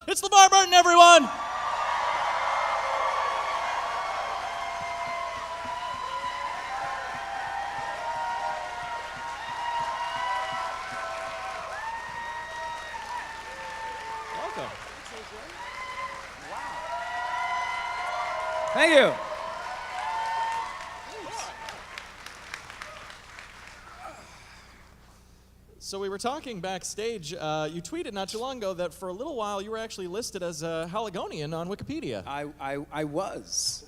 It's LeVar Burton, everyone! Welcome. Thank you. So we were talking backstage. You tweeted not too long ago that for a little while you were actually listed as a Haligonian on Wikipedia. I was.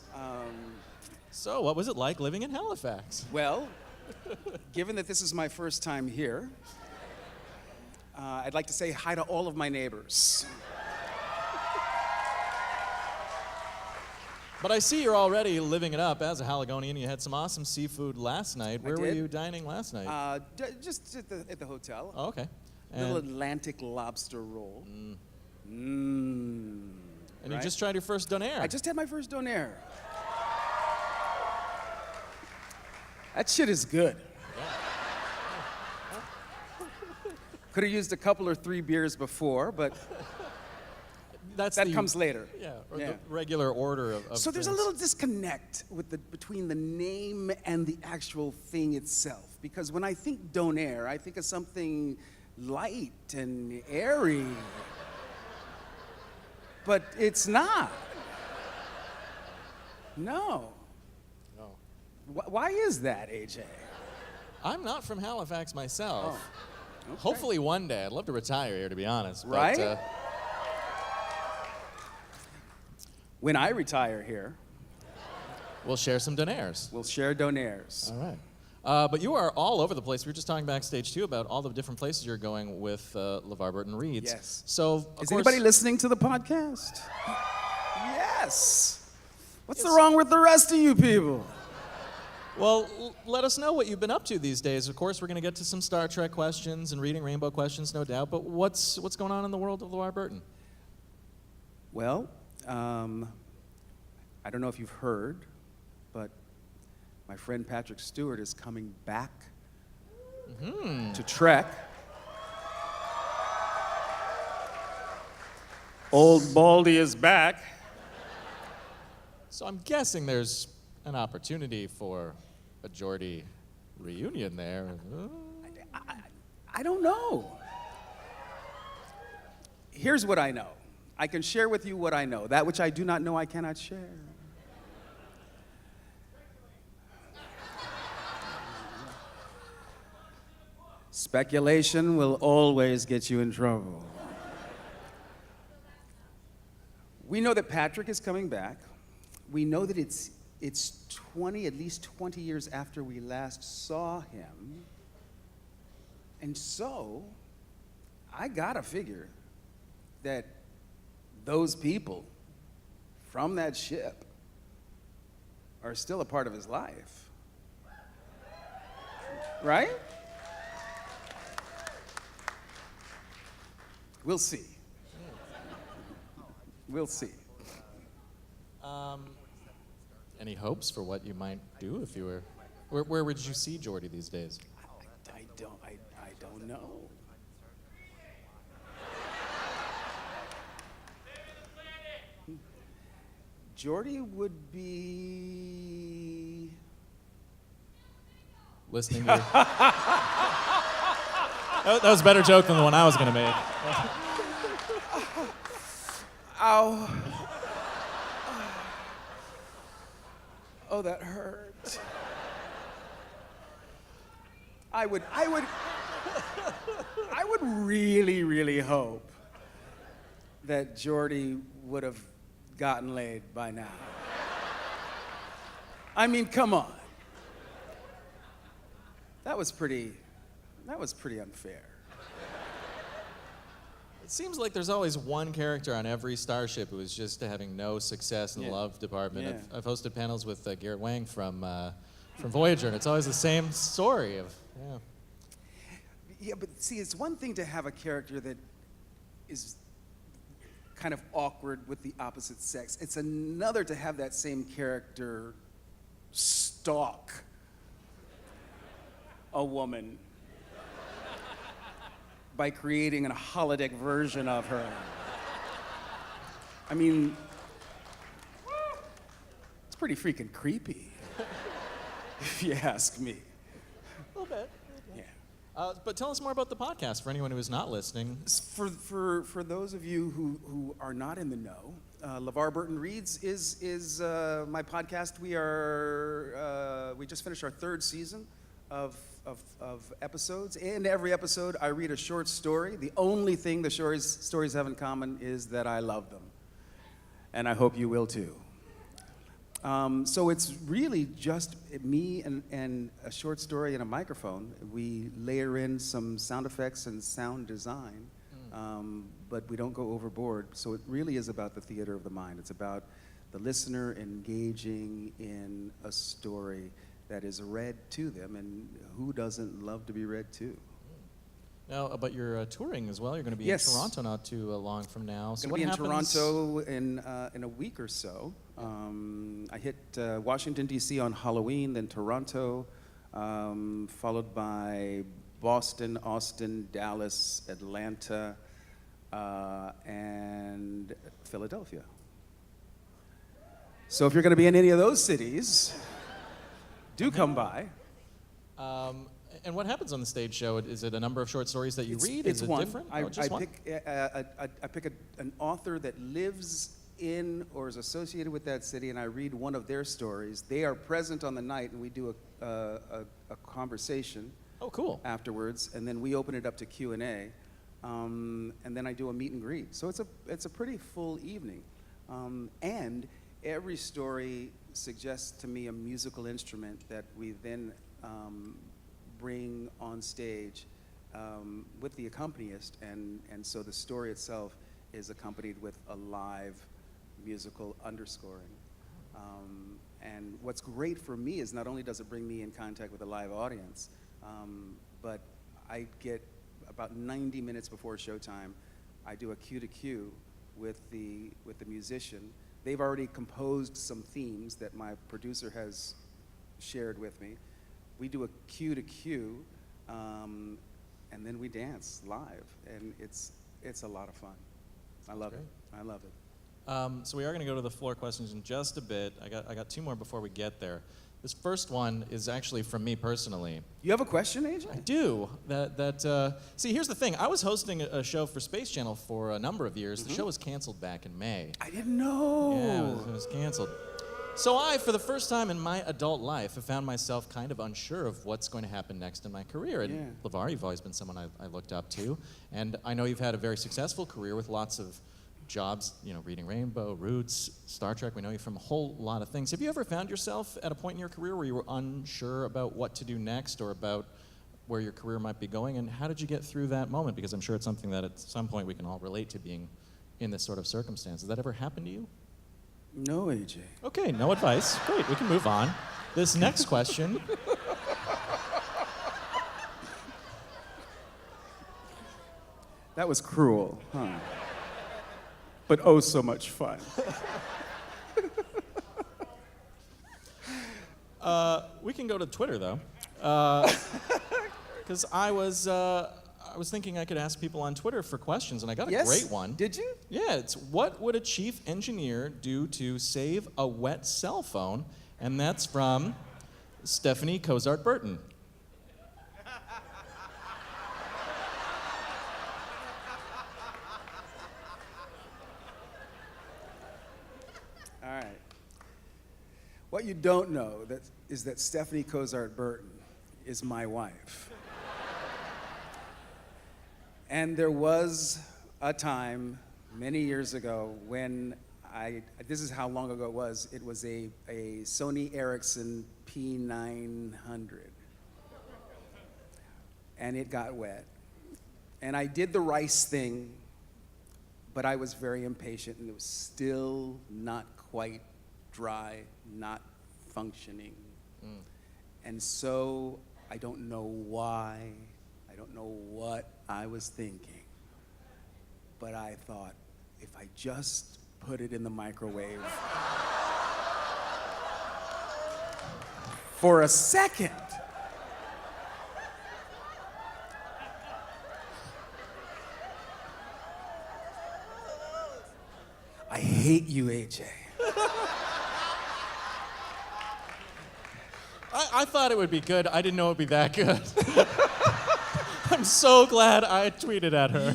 So what was it like living in Halifax? Well, given that this is my first time here, I'd like to say hi to all of my neighbors. But I see you're already living it up as a Haligonian. You had some awesome seafood last night. Where were you dining last night? Just at the hotel. Oh, okay. Little Atlantic lobster roll. And right? you just tried your first donair. I just had my first donair. That shit is good. Could have used a couple or 3 beers before, but that comes later. Yeah, or the regular order of So there's a things. little disconnect between the name and the actual thing itself. Because when I think donair, I think of something light and airy. But it's not. No. No. Why is that, AJ? I'm not from Halifax myself. Oh, okay. Hopefully one day. I'd love to retire here, to be honest. Right? But, When I retire here, we'll share some donairs. we'll share donairs. All right. But you are all over the place. We were just talking backstage, too, about all the different places you're going with LeVar Burton Reads. Yes. So, Is anybody listening to the podcast? Yes. What's wrong with the rest of you people? Well, let us know what you've been up to these days. Of course, we're going to get to some Star Trek questions and Reading Rainbow questions, no doubt. But what's going on in the world of LeVar Burton? Well, I don't know if you've heard, but my friend Patrick Stewart is coming back to Trek. Old Baldy is back. So I'm guessing there's an opportunity for a Geordi reunion there. I don't know. Here's what I know. I can share with you what I know. That which I do not know, I cannot share. Speculation will always get you in trouble. We know that Patrick is coming back. We know that it's at least 20 years after we last saw him. And so, I gotta figure that those people from that ship are still a part of his life. Right? We'll see. We'll see. Any hopes for what you might do if you were... Where would you see Geordi these days? I don't know. Geordi would be... Listening to... That was a better joke than the one I was going to make. Ow. Oh, that hurt. I would really, really hope that Geordi would have gotten laid by now. I mean, come on. That was pretty unfair. It seems like there's always one character on every starship who is just having no success in the love department. Yeah. I've hosted panels with Garrett Wang from Voyager, and it's always the same story of, Yeah, but see, it's one thing to have a character that is kind of awkward with the opposite sex. It's another to have that same character stalk a woman by creating a holodeck version of her. I mean, it's pretty freaking creepy, if you ask me. A little bit. Yeah. But tell us more about the podcast for anyone who is not listening. For those of you who are not in the know, LeVar Burton Reads is my podcast. We just finished our third season of episodes. In every episode, I read a short story. The only thing the stories have in common is that I love them, and I hope you will too. So it's really just me and a short story and a microphone. We layer in some sound effects and sound design, but we don't go overboard. So it really is about the theater of the mind. It's about the listener engaging in a story that is read to them, and who doesn't love to be read to? Now, but you're touring as well. You're going to be Yes. in Toronto not too long from now. So Going to what be in happens? Toronto in a week or so. I hit Washington, D.C. on Halloween, then Toronto, followed by Boston, Austin, Dallas, Atlanta, and Philadelphia. So if you're going to be in any of those cities, do come by. And what happens on the stage show? Is it a number of short stories that you read? It's is it one. different? I Just one? pick an author that lives in or is associated with that city, and I read one of their stories. They are present on the night, and we do a conversation Oh, cool. afterwards, and then we open it up to Q&A, and then I do a meet and greet. So it's a pretty full evening, and every story suggests to me a musical instrument that we then bring on stage with the accompanist, and so the story itself is accompanied with a live musical underscoring. And what's great for me is not only does it bring me in contact with a live audience, but I get about 90 minutes before showtime, I do a cue to cue with the musician. They've already composed some themes that my producer has shared with me. We do a cue to cue, and then we dance live, and it's a lot of fun. I love it. I love it. So we are going to go to the floor questions in just a bit. I got two more before we get there. This first one is actually from me personally. You have a question, AJ? I do. See, here's the thing. I was hosting a show for Space Channel for a number of years. The show was canceled back in May. I didn't know. Yeah, it was canceled. So I, for the first time in my adult life, have found myself kind of unsure of what's going to happen next in my career. And Yeah. LeVar, you've always been someone I looked up to. And I know you've had a very successful career with lots of jobs, Reading Rainbow, Roots, Star Trek. We know you from a whole lot of things. Have you ever found yourself at a point in your career where you were unsure about what to do next or about where your career might be going? And how did you get through that moment? Because I'm sure it's something that at some point we can all relate to, being in this sort of circumstance. Has that ever happened to you? No, AJ. Okay, no advice. Great, we can move on. This next question. That was cruel, huh? But oh, so much fun. We can go to Twitter though, because I was thinking I could ask people on Twitter for questions, and I got a Yes? great one. Did you? Yeah, it's what would a chief engineer do to save a wet cell phone? And that's from Stephanie Cozart Burton. All right. What you don't know is that Stephanie Cozart Burton is my wife. And there was a time many years ago when this is how long ago it was a Sony Ericsson P900. And it got wet. And I did the rice thing, but I was very impatient, and it was still not quite dry, not functioning. And so I don't know why, I don't know what I was thinking, but I thought, if I just put it in the microwave for a second, I hate you, AJ. I thought it would be good. I didn't know it would be that good. I'm so glad I tweeted at her.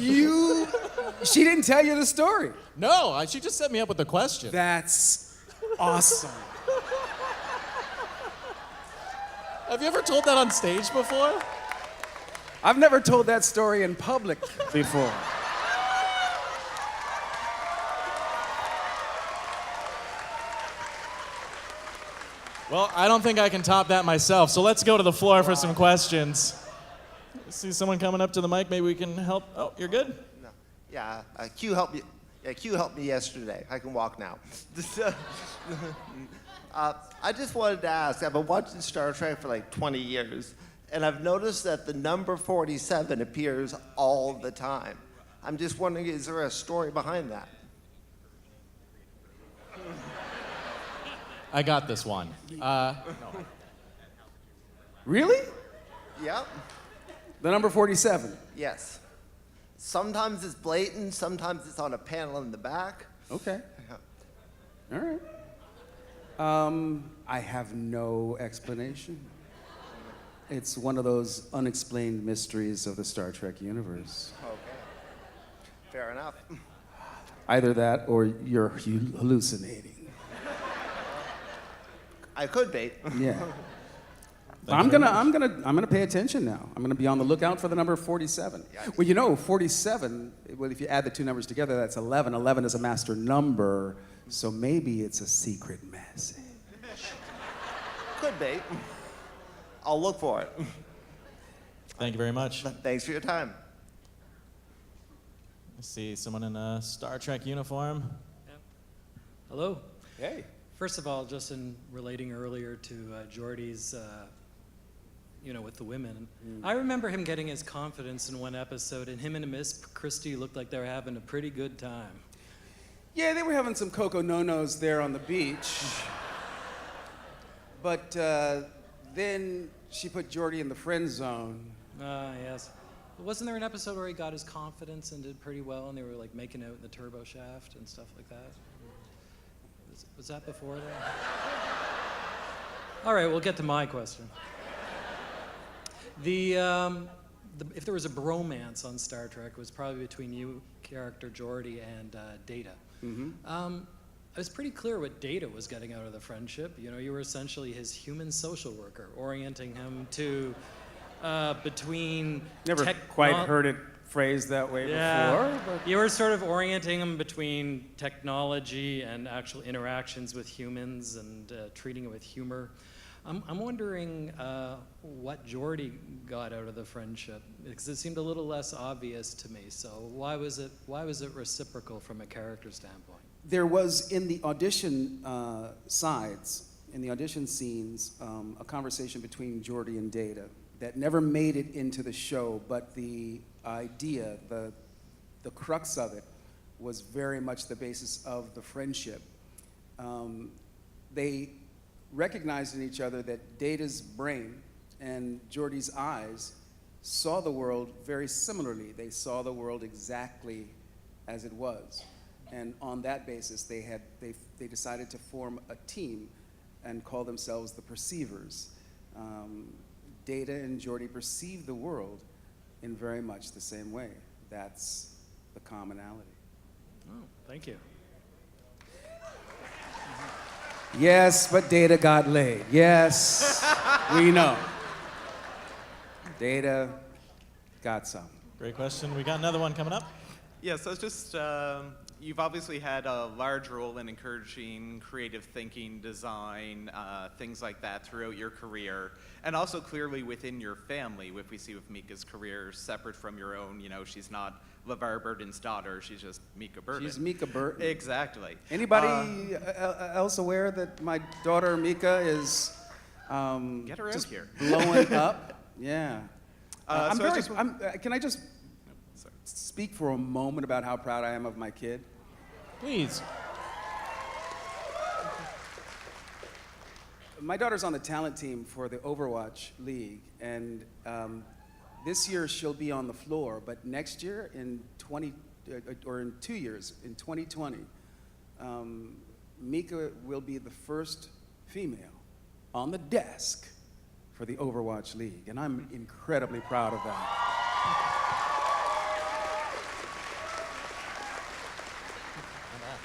She didn't tell you the story. No, she just set me up with a question. That's awesome. Have you ever told that on stage before? I've never told that story in public before. Well, I don't think I can top that myself, so let's go to the floor for some questions. See someone coming up to the mic, maybe we can help. Oh, you're good? No. Yeah, Q helped me. Yeah, Q helped me yesterday. I can walk now. I just wanted to ask, I've been watching Star Trek for like 20 years, and I've noticed that the number 47 appears all the time. I'm just wondering, is there a story behind that? I got this one. No. Really? Yep. The number 47. Yes. Sometimes it's blatant, sometimes it's on a panel in the back. Okay. All right. I have no explanation. It's one of those unexplained mysteries of the Star Trek universe. Okay. Fair enough. Either that or you're hallucinating. I could be. Yeah. I'm gonna pay attention now. I'm gonna be on the lookout for the number 47. Well, you know, 47. Well, if you add the two numbers together, that's 11. 11 is a master number, so maybe it's a secret message. Could be. I'll look for it. Thank you very much. Thanks for your time. I see someone in a Star Trek uniform. Hello. Hey. First of all, just in relating earlier to Geordi's, with the women, I remember him getting his confidence in one episode, and him and Miss Christie looked like they were having a pretty good time. Yeah, they were having some cocoa no-nos there on the beach. But then she put Geordi in the friend zone. Yes. Wasn't there an episode where he got his confidence and did pretty well, and they were like making out in the turbo shaft and stuff like that? Was that before that? All right, we'll get to my question. If there was a bromance on Star Trek, it was probably between you, character Geordi, and Data. It was pretty clear what Data was getting out of the friendship. You know, you were essentially his human social worker, orienting him to between. Never quite heard it phrased that way before. But you were sort of orienting him between technology and actual interactions with humans and treating it with humor. I'm wondering what Geordi got out of the friendship, because it seemed a little less obvious to me. So why was it reciprocal from a character standpoint? there was in the audition in the audition scenes, a conversation between Geordi and Data that never made it into the show, but the idea, the crux of it, was very much the basis of the friendship. They recognized in each other that Data's brain and Geordi's eyes saw the world very similarly. They saw the world exactly as it was. And on that basis, they decided to form a team and call themselves the Perceivers. Data and Geordi perceive the world in very much the same way. That's the commonality. Oh, thank you. Yes, but Data got laid. Yes, we know. Data got some. Great question. We got another one coming up. Yes, I was just, you've obviously had a large role in encouraging creative thinking, design, things like that throughout your career, and also clearly within your family, if we see with Mika's career separate from your own. You know, she's not LeVar Burton's daughter, she's just Mika Burton. She's Mika Burton. Exactly. Anybody else aware that my daughter Mika is Get her out here. blowing up? Yeah. So can I just speak for a moment about how proud I am of my kid? Please. My daughter's on the talent team for the Overwatch League, and this year she'll be on the floor, but next year in 2 years, in 2020, Mika will be the first female on the desk for the Overwatch League, and I'm incredibly proud of that.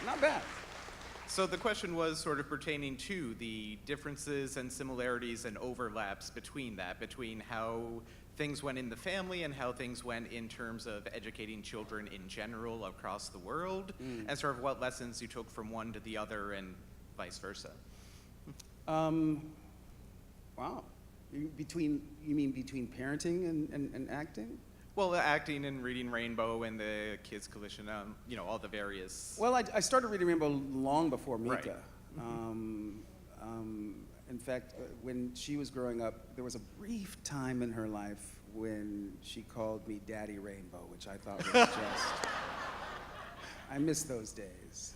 Not bad. So the question was sort of pertaining to the differences and similarities and overlaps between that, between how things went in the family and how things went in terms of educating children in general across the world, and sort of what lessons you took from one to the other and vice versa. Wow. You mean between parenting and acting? Well, the acting and Reading Rainbow and the Kids Coalition, you know, all the various. Well, I started Reading Rainbow long before Mika. Right. In fact, when she was growing up, there was a brief time in her life when she called me Daddy Rainbow, which I thought was just, I miss those days.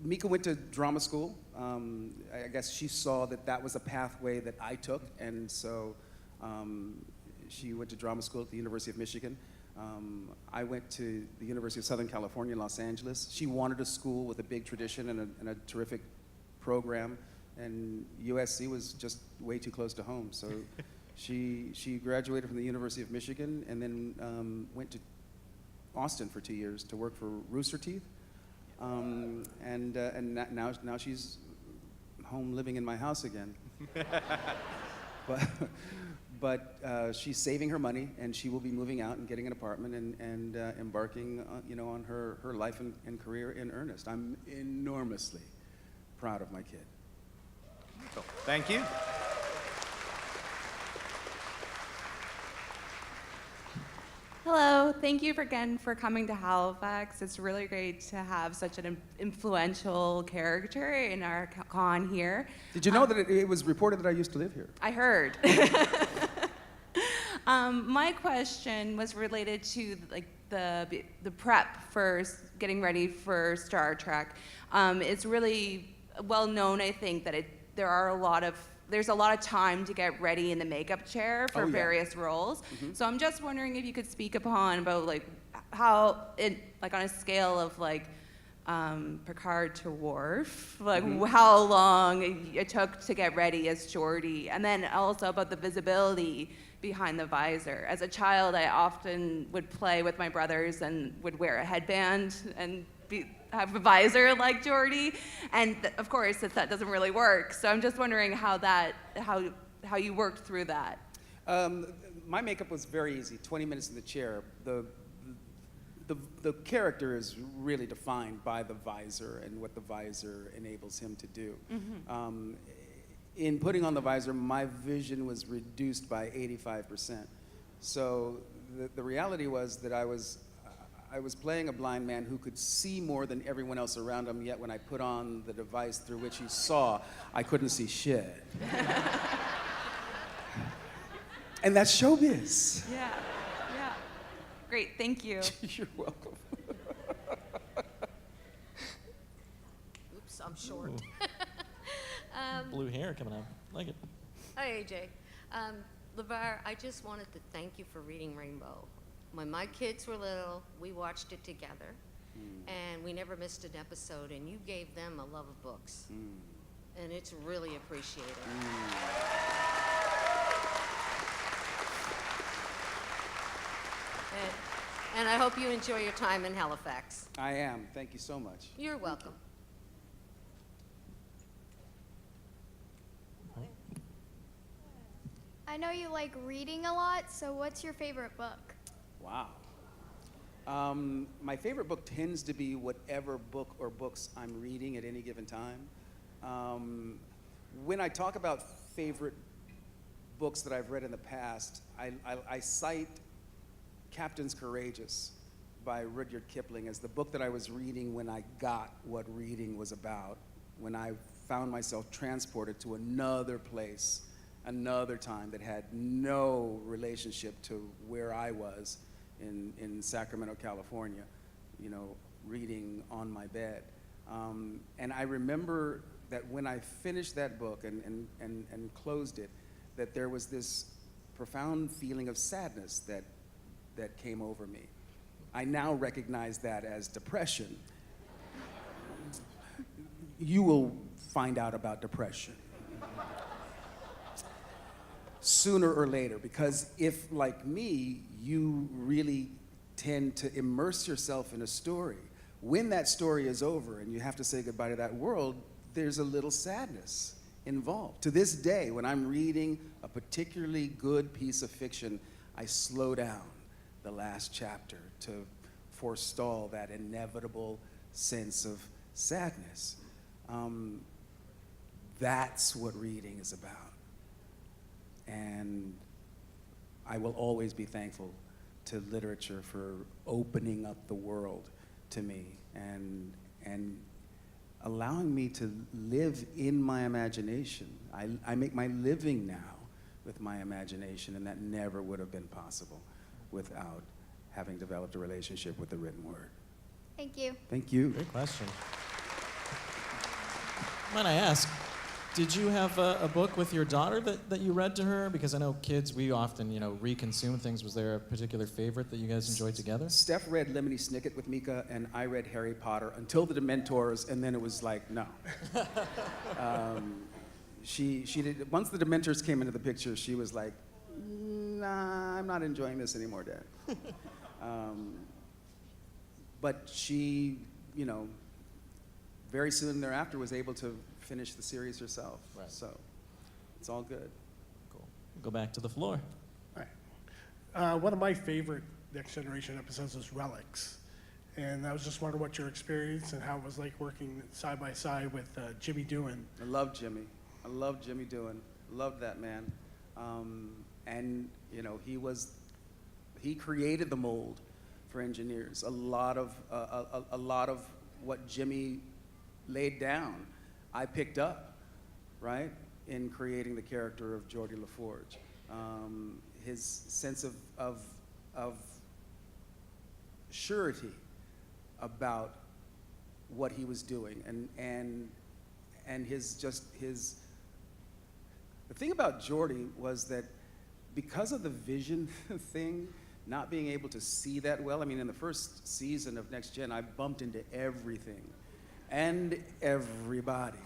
Mika went to drama school. I guess she saw that that was a pathway that I took, and so she went to drama school at the University of Michigan. I went to the University of Southern California in Los Angeles. She wanted a school with a big tradition and a terrific program, and USC was just way too close to home. So she graduated from the University of Michigan and then went to Austin for 2 years to work for Rooster Teeth. And now she's home living in my house again. But she's saving her money, and she will be moving out and getting an apartment and embarking, on her life and career in earnest. I'm enormously proud of my kid. Cool. Thank you. Hello, thank you again for coming to Halifax. It's really great to have such an influential character in our con here. Did you know that it was reported that I used to live here? I heard. My question was related to the prep for getting ready for Star Trek. It's really well known, I think, that there's a lot of time to get ready in the makeup chair for various roles. Mm-hmm. So I'm just wondering if you could speak about how it, on a scale of Picard to Worf, how long it took to get ready as Geordi, and then also about the visibility behind the visor. As a child, I often would play with my brothers and would wear a headband and have a visor like Geordi, and of course that doesn't really work. So I'm just wondering how you worked through that. My makeup was very easy. 20 minutes in the chair. The character is really defined by the visor and what the visor enables him to do. Mm-hmm. In putting on the visor, my vision was reduced by 85%. So the reality was that I was playing a blind man who could see more than everyone else around him, yet when I put on the device through which he saw, I couldn't see shit. And that's showbiz. Yeah. Great, thank you. You're welcome. Oops, I'm short. Blue hair coming out. Like it. Hi, AJ. LeVar, I just wanted to thank you for Reading Rainbow. When my kids were little, we watched it together, and we never missed an episode, and you gave them a love of books. And it's really appreciated. And I hope you enjoy your time in Halifax. I am. Thank you so much. You're welcome. I know you like reading a lot, so what's your favorite book? Wow. My favorite book tends to be whatever book or books I'm reading at any given time. When I talk about favorite books that I've read in the past, I cite Captain's Courageous by Rudyard Kipling as the book that I was reading when I got what reading was about, when I found myself transported to another place, another time that had no relationship to where I was in Sacramento, California, reading on my bed. And I remember that when I finished that book and closed it, that there was this profound feeling of sadness that came over me. I now recognize that as depression. You will find out about depression sooner or later, because if, like me, you really tend to immerse yourself in a story, when that story is over and you have to say goodbye to that world, there's a little sadness involved. To this day, when I'm reading a particularly good piece of fiction, I slow down the last chapter to forestall that inevitable sense of sadness. That's what reading is about. And I will always be thankful to literature for opening up the world to me and allowing me to live in my imagination. I make my living now with my imagination, and that never would have been possible without having developed a relationship with the written word. Thank you. Thank you. Great question. Might I ask, did you have a book with your daughter that you read to her? Because I know kids, we often, reconsume things. Was there a particular favorite that you guys enjoyed together? Steph read Lemony Snicket with Mika, and I read Harry Potter until the Dementors, and then it was like, no. She did, once the Dementors came into the picture, she was like, nah, I'm not enjoying this anymore, Dad. But she, very soon thereafter was able to finish the series herself. Right. So it's all good. Cool. Go back to the floor. All right. One of my favorite Next Generation episodes was Relics. And I was just wondering what your experience and how it was like working side by side with Jimmy Doohan. I love Jimmy. I love Jimmy Doohan. Loved that man. And he created the mold for engineers. A lot of what Jimmy laid down, I picked up, right, in creating the character of Geordie LaForge. His sense of surety about what he was doing, and the thing about Geordie was that because of the vision thing, not being able to see that well, I mean, in the first season of Next Gen, I bumped into everything and everybody.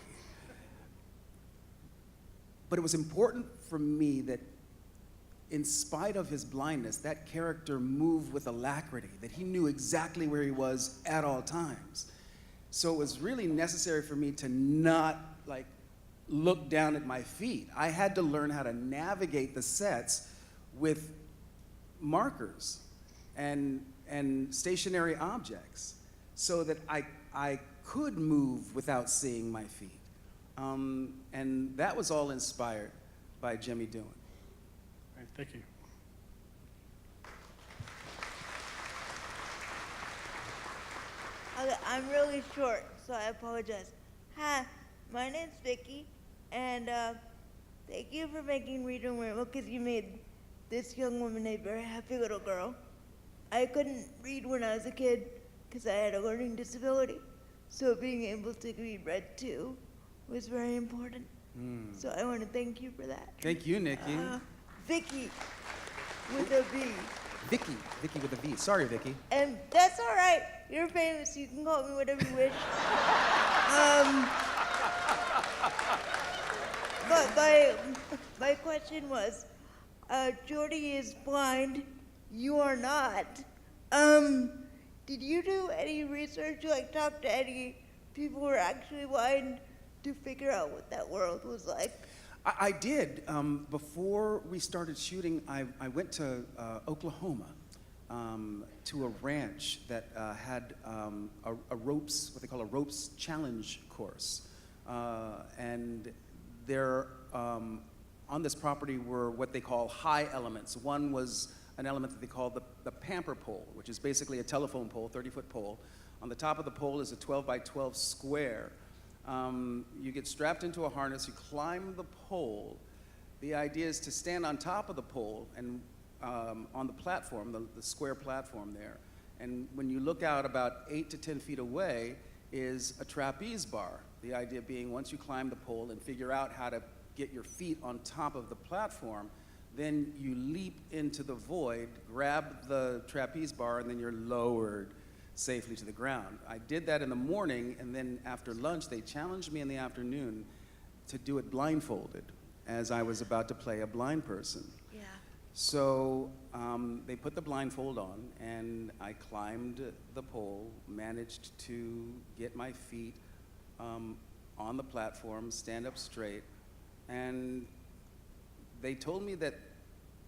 But it was important for me that in spite of his blindness, that character moved with alacrity, that he knew exactly where he was at all times. So it was really necessary for me to not look down at my feet. I had to learn how to navigate the sets with markers and stationary objects so that I could move without seeing my feet. And that was all inspired by Jimmy Doohan. All right, thank you. Okay, I'm really short, so I apologize. Hi, my name's Vicky, and thank you for making Reading Rainbow, because you made this young woman a very happy little girl. I couldn't read when I was a kid because I had a learning disability, so being able to be read to was very important. So I want to thank you for that. Thank you, Nikki. Vicky with a V. Vicky with a V. Sorry, Vicky. And that's all right. You're famous. You can call me whatever you wish. But my question was, Geordie is blind. You are not. Did you do any research, talk to any people who are actually blind to figure out what that world was like? I did. Before we started shooting, I went to Oklahoma to a ranch that had a ropes, what they call a ropes challenge course. And there, on this property were what they call high elements. One was an element that they call the pamper pole, which is basically a telephone pole, 30-foot pole. On the top of the pole is a 12 by 12 square. You get strapped into a harness, you climb the pole. The idea is to stand on top of the pole and on the platform, the square platform there. And when you look out about 8 to 10 feet away is a trapeze bar. The idea being once you climb the pole and figure out how to get your feet on top of the platform, then you leap into the void, grab the trapeze bar, and then you're lowered safely to the ground. I did that in the morning, and then after lunch, they challenged me in the afternoon to do it blindfolded, as I was about to play a blind person. Yeah. So they put the blindfold on, and I climbed the pole, managed to get my feet on the platform, stand up straight, and they told me that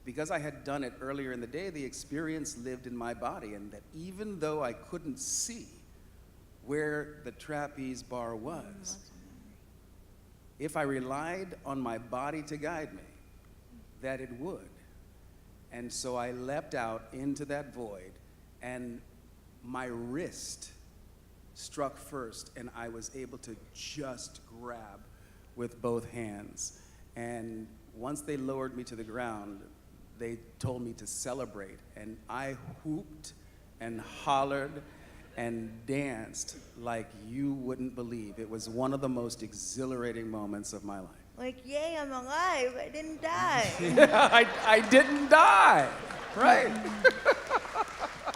because I had done it earlier in the day, the experience lived in my body, and that even though I couldn't see where the trapeze bar was, if I relied on my body to guide me, that it would. And so I leapt out into that void, and my wrist struck first, and I was able to just grab with both hands. And once they lowered me to the ground, they told me to celebrate, and I whooped and hollered and danced like you wouldn't believe. It was one of the most exhilarating moments of my life. Like, yay, I'm alive. I didn't die. Yeah, I didn't die, right?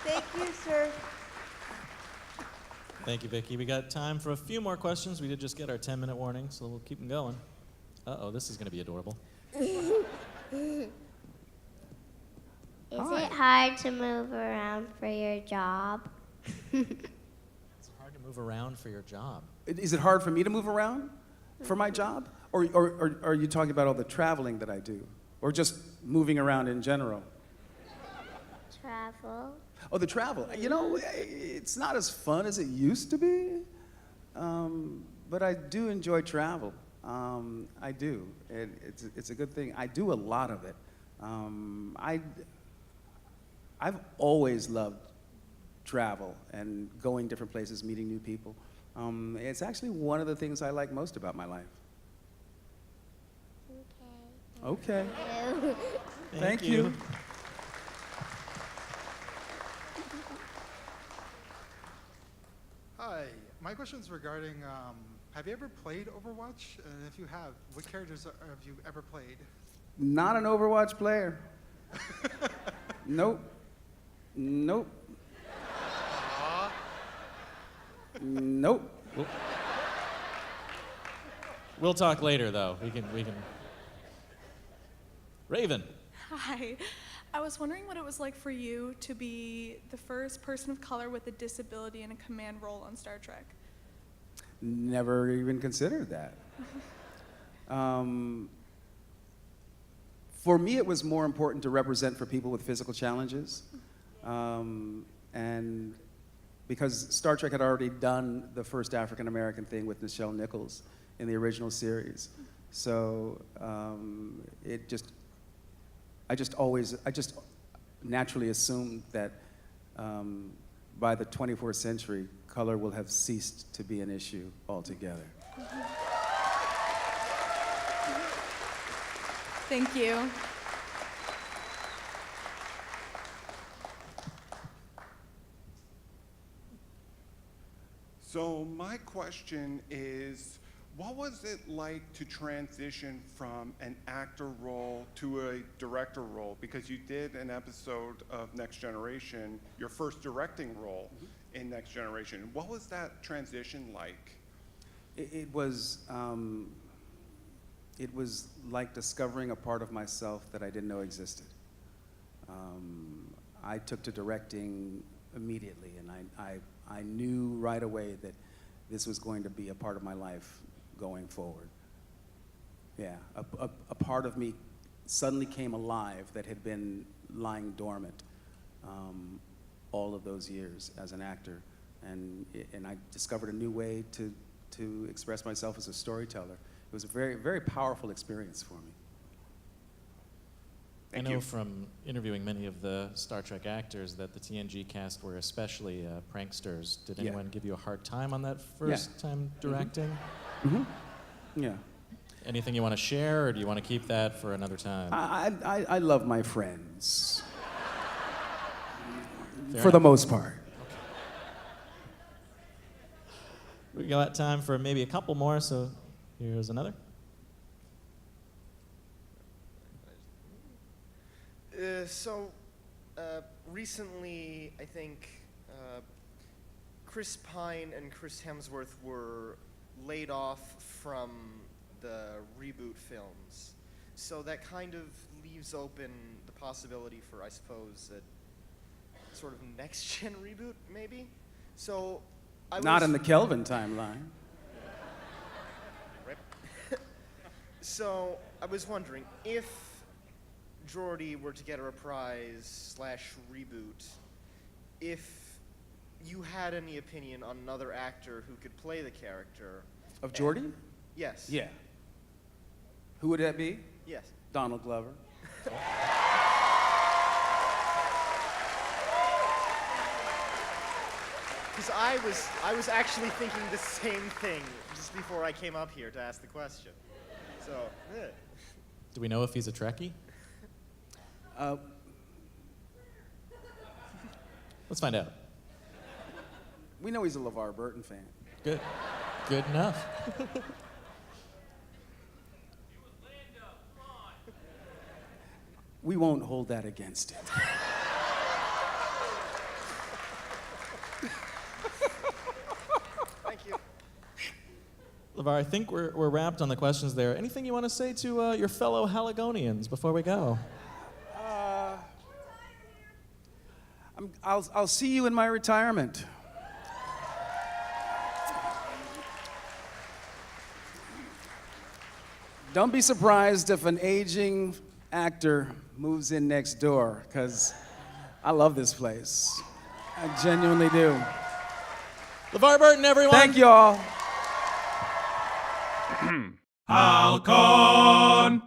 Thank you, sir. Thank you, Vicki. We got time for a few more questions. We did just get our 10-minute warning, so we'll keep them going. Uh-oh, this is going to be adorable. Is it hard to move around for your job? It's hard to move around for your job. Is it hard for me to move around for my job? Or are you talking about all the traveling that I do? Or just moving around in general? Travel? Oh, the travel. You know, it's not as fun as it used to be, but I do enjoy travel. I do. It's a good thing. I do a lot of it. I've always loved travel and going different places, meeting new people. It's actually one of the things I like most about my life. Okay. Thank you. Hi, my question is regarding, have you ever played Overwatch? And if you have, what characters have you ever played? Not an Overwatch player. Nope. Nope. Nope. We'll talk later, though. We can. Raven. Hi. I was wondering what it was like for you to be the first person of color with a disability in a command role on Star Trek. Never even considered that. For me, it was more important to represent for people with physical challenges. And because Star Trek had already done the first African-American thing with Nichelle Nichols in the original series. So I just naturally assumed that by the 24th century, color will have ceased to be an issue altogether. Thank you. So my question is, what was it like to transition from an actor role to a director role? Because you did an episode of Next Generation, your first directing role in Next Generation. What was that transition like? It was like discovering a part of myself that I didn't know existed. I took to directing immediately, and I knew right away that this was going to be a part of my life going forward. Yeah, a part of me suddenly came alive that had been lying dormant all of those years as an actor, and I discovered a new way to express myself as a storyteller. It was a very, very powerful experience for me. I know from interviewing many of the Star Trek actors that the TNG cast were especially pranksters. Did anyone give you a hard time on that first time directing? Yeah. Anything you want to share, or do you want to keep that for another time? I love my friends. Fair For the enough. most part. We got time for maybe a couple more, so here's another. Recently, I think Chris Pine and Chris Hemsworth were laid off from the reboot films. So that kind of leaves open the possibility for, I suppose, a sort of next-gen reboot, maybe? So Not in the Kelvin timeline. Right. So I was wondering, if Geordie were to get a reprise / reboot, if you had any opinion on another actor who could play the character. Of Geordie? Yes. Yeah. Who would that be? Yes. Donald Glover. Because I was actually thinking the same thing just before I came up here to ask the question. So, Do we know if he's a Trekkie? Let's find out. We know he's a LeVar Burton fan. Good. Good enough. We won't hold that against him. Thank you. LeVar, I think we're wrapped on the questions there. Anything you want to say to your fellow Haligonians before we go? I'll see you in my retirement. Don't be surprised if an aging actor moves in next door, because I love this place. I genuinely do. LeVar Burton, everyone. Thank you all. Hal-Con.